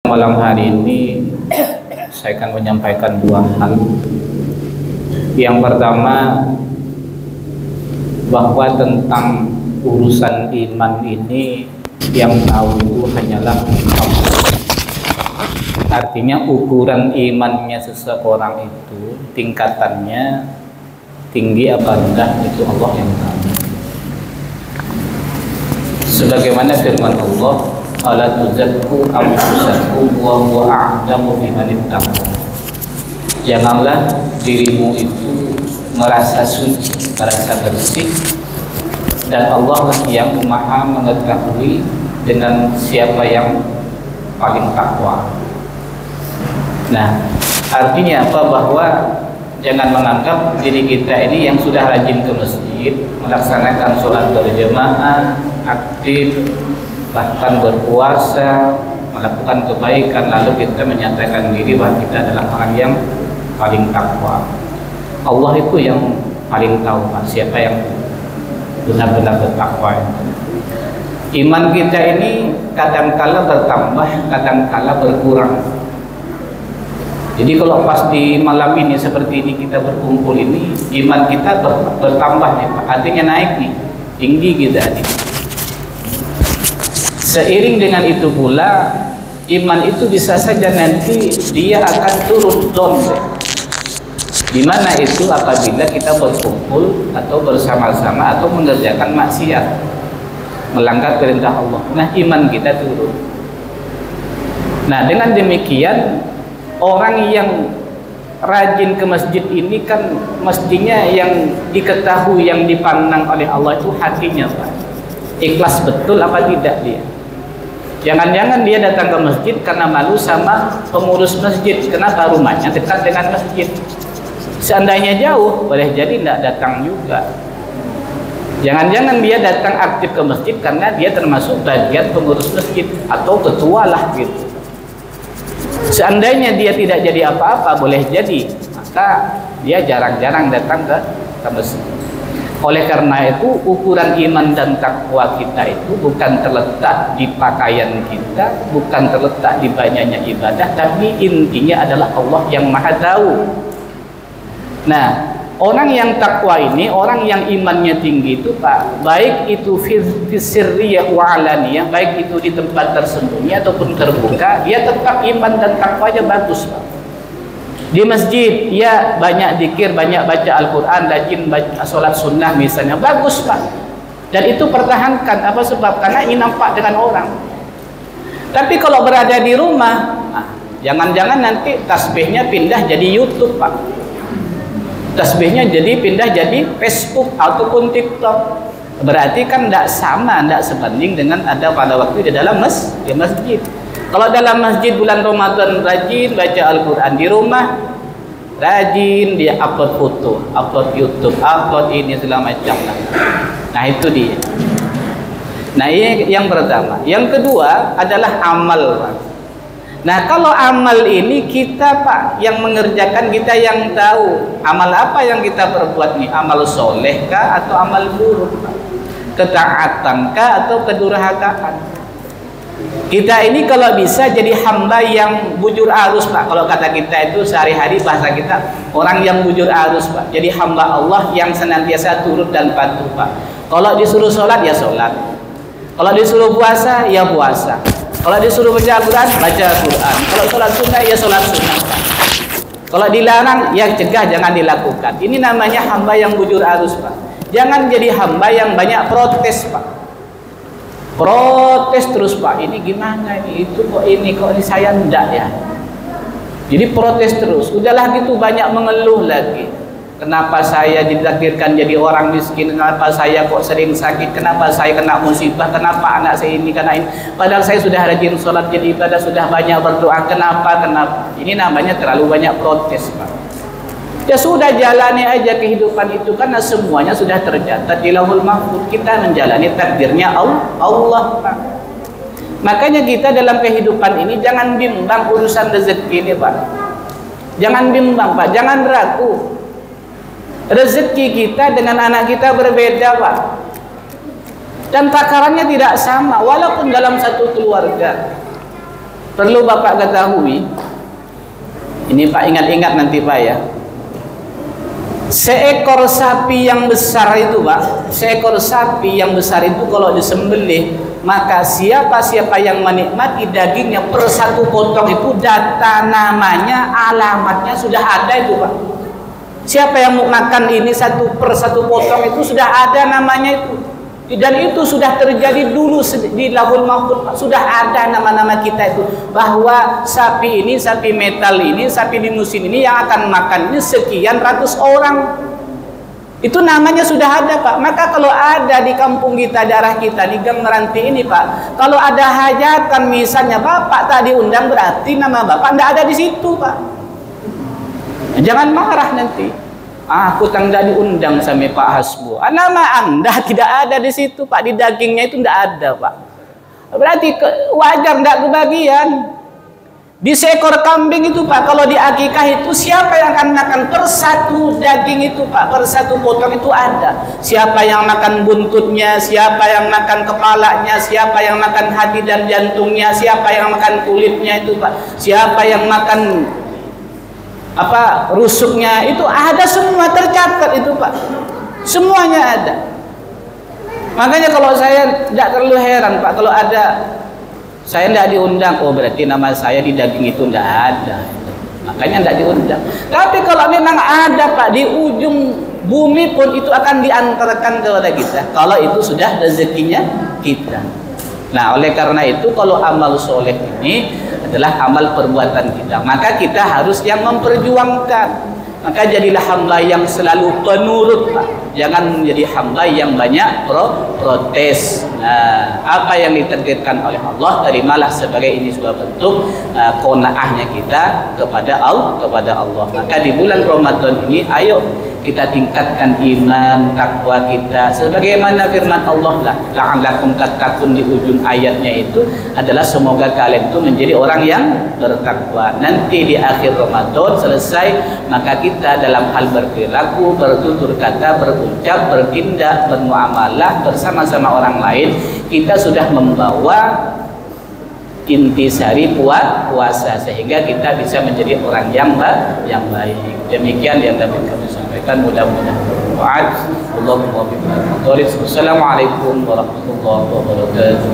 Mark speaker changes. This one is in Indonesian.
Speaker 1: Malam hari ini saya akan menyampaikan dua hal. Yang pertama, bahwa tentang urusan iman ini yang tahu itu hanyalah Allah. Artinya ukuran imannya seseorang itu, tingkatannya tinggi apa rendah, itu Allah yang tahu. Sebagaimana firman Allah, "Ala tuzakku anfusakum wa huwa a'lamu biman ittaqaa." Janganlah dirimu itu merasa suci, merasa bersih, dan Allah lah yang Maha mengetahui dengan siapa yang paling takwa. Nah, artinya apa? Bahwa jangan menganggap diri kita ini yang sudah rajin ke masjid, melaksanakan sholat berjamaah, aktif, bahkan berpuasa, melakukan kebaikan, lalu kita menyatakan diri bahwa kita adalah orang yang paling takwa. Allah itu yang paling tahu siapa yang benar-benar bertakwa. Iman kita ini kadang-kala bertambah, kadang-kala berkurang. Jadi kalau pas di malam ini seperti ini kita berkumpul ini, iman kita bertambah nih Pak, artinya naik nih, tinggi kita nih. Seiring dengan itu pula, iman itu bisa saja nanti dia akan turun down. Di mana itu apabila kita berkumpul atau bersama-sama atau mengerjakan maksiat, melanggar perintah Allah. Nah, iman kita turun. Nah, dengan demikian orang yang rajin ke masjid ini kan mestinya yang diketahui, yang dipandang oleh Allah itu hatinya, Pak. Ikhlas betul apa tidak dia? Jangan-jangan dia datang ke masjid karena malu sama pengurus masjid. Kenapa? Rumahnya dekat dengan masjid. Seandainya jauh, boleh jadi tidak datang juga. Jangan-jangan dia datang aktif ke masjid karena dia termasuk bagian pengurus masjid atau ketua lah gitu. Seandainya dia tidak jadi apa-apa, boleh jadi maka dia jarang-jarang datang ke masjid. Oleh karena itu, ukuran iman dan takwa kita itu bukan terletak di pakaian kita, bukan terletak di banyaknya ibadah, tapi intinya adalah Allah yang Maha tahu. Nah, orang yang takwa ini, orang yang imannya tinggi itu Pak, baik itu fisirriyah wa alaniyah, baik itu di tempat tersembunyi ataupun terbuka, dia tetap iman dan takwanya bagus Pak. Di masjid, ya banyak zikir, banyak baca Al-Quran, rajin baca sholat sunnah misalnya, bagus Pak. Dan itu pertahankan, apa sebab? Karena ini nampak dengan orang. Tapi kalau berada di rumah, jangan-jangan nanti tasbihnya pindah jadi YouTube Pak. Tasbihnya pindah jadi Facebook ataupun TikTok. Berarti kan tidak sama, tidak sebanding dengan ada pada waktu di dalam masjid. Kalau dalam masjid bulan Ramadan rajin baca Al-Quran, di rumah rajin dia upload foto, upload YouTube, upload ini segala macam. Nah itu dia. Nah ini yang pertama. Yang kedua adalah amal. Nah kalau amal ini kita Pak yang mengerjakan, kita yang tahu amal apa yang kita perbuat nih, amal soleh kah atau amal buruk, ketaatan kah atau kedurhakaan. Kita ini kalau bisa jadi hamba yang bujur arus Pak. Kalau kata kita itu sehari-hari bahasa kita, orang yang bujur arus Pak. Jadi hamba Allah yang senantiasa turut dan patuh Pak. Kalau disuruh sholat ya sholat, kalau disuruh puasa ya puasa, kalau disuruh baca Al-Quran baca Al-Quran, kalau sholat sunnah ya sholat sunnah Pak. Kalau dilarang ya cegah, jangan dilakukan. Ini namanya hamba yang bujur arus Pak. Jangan jadi hamba yang banyak protes Pak. Protes terus Pak, ini gimana ini, itu kok ini saya enggak ya. Jadi protes terus, udahlah gitu, banyak mengeluh lagi. Kenapa saya ditakdirkan jadi orang miskin, kenapa saya kok sering sakit, kenapa saya kena musibah, kenapa anak saya ini, karena ini. Padahal saya sudah rajin sholat, jadi ibadah, sudah banyak berdoa, kenapa. Ini namanya terlalu banyak protes Pak. Ya sudah, jalani aja kehidupan itu karena semuanya sudah tercatat di Lauhul Mahfuz. Kita menjalani takdirnya Allah Pak. Makanya kita dalam kehidupan ini jangan bimbang urusan rezeki ini Pak. Jangan bimbang Pak, jangan ragu. Rezeki kita dengan anak kita berbeda Pak. Dan takarannya tidak sama walaupun dalam satu keluarga. Perlu Bapak ketahui, ini Pak ingat-ingat nanti Pak ya. Seekor sapi yang besar itu Pak, seekor sapi yang besar itu kalau disembelih, maka siapa-siapa yang menikmati dagingnya per satu potong itu data namanya, alamatnya sudah ada itu Pak. Siapa yang mau makan ini satu per satu potong itu sudah ada namanya itu. Dan itu sudah terjadi dulu di Lauhul Mahfuz Pak. Sudah ada nama-nama kita itu, bahwa sapi ini, sapi metal ini, sapi limusin ini yang akan makan ini sekian ratus orang. Itu namanya sudah ada Pak. Maka kalau ada di kampung kita, daerah kita, di Gang Meranti ini Pak, kalau ada hajatan misalnya Bapak tak diundang, berarti nama Bapak tidak ada di situ Pak. Jangan marah nanti. Aku tidak diundang sama Pak Hasbu. Nama Anda tidak ada di situ Pak, di dagingnya itu tidak ada Pak. Berarti wajar tidak kebagian. Di seekor kambing itu Pak, kalau di akikah itu siapa yang akan makan per satu daging itu Pak, per satu potong itu ada. Siapa yang makan buntutnya, siapa yang makan kepalanya, siapa yang makan hati dan jantungnya, siapa yang makan kulitnya itu Pak, siapa yang makan rusuknya itu ada, semua tercatat itu Pak, semuanya ada. Makanya kalau saya tidak terlalu heran Pak, kalau ada saya tidak diundang, oh berarti nama saya di daging itu tidak ada, makanya tidak diundang. Tapi kalau memang ada Pak, di ujung bumi pun itu akan diantarkan kepada kita, kalau itu sudah rezekinya kita. Nah oleh karena itu, kalau amal soleh ini adalah amal perbuatan kita, maka kita harus yang memperjuangkan. Maka jadilah hamba yang selalu penurut Pak. Jangan menjadi hamba yang banyak protes. Nah, apa yang ditakdirkan oleh Allah, terimalah sebagai ini sebuah bentuk qanaahnya kita kepada Allah. Maka di bulan Ramadan ini, ayo kita tingkatkan iman, takwa kita, sebagaimana firman Allah lah, la'allakum tattaqun, di ujung ayatnya itu adalah semoga kalian itu menjadi orang yang bertakwa. Nanti di akhir Ramadan selesai, maka kita dalam hal berperilaku, bertutur kata, berucap, bertindak, bermuamalah bersama-sama orang lain, kita sudah membawa intisari puasa, sehingga kita bisa menjadi orang yang baik. Demikian yang dapat kami sampaikan, mudah-mudahan bermanfaat. Allahumma bihamdika. Wassalamualaikum warahmatullahi wabarakatuh.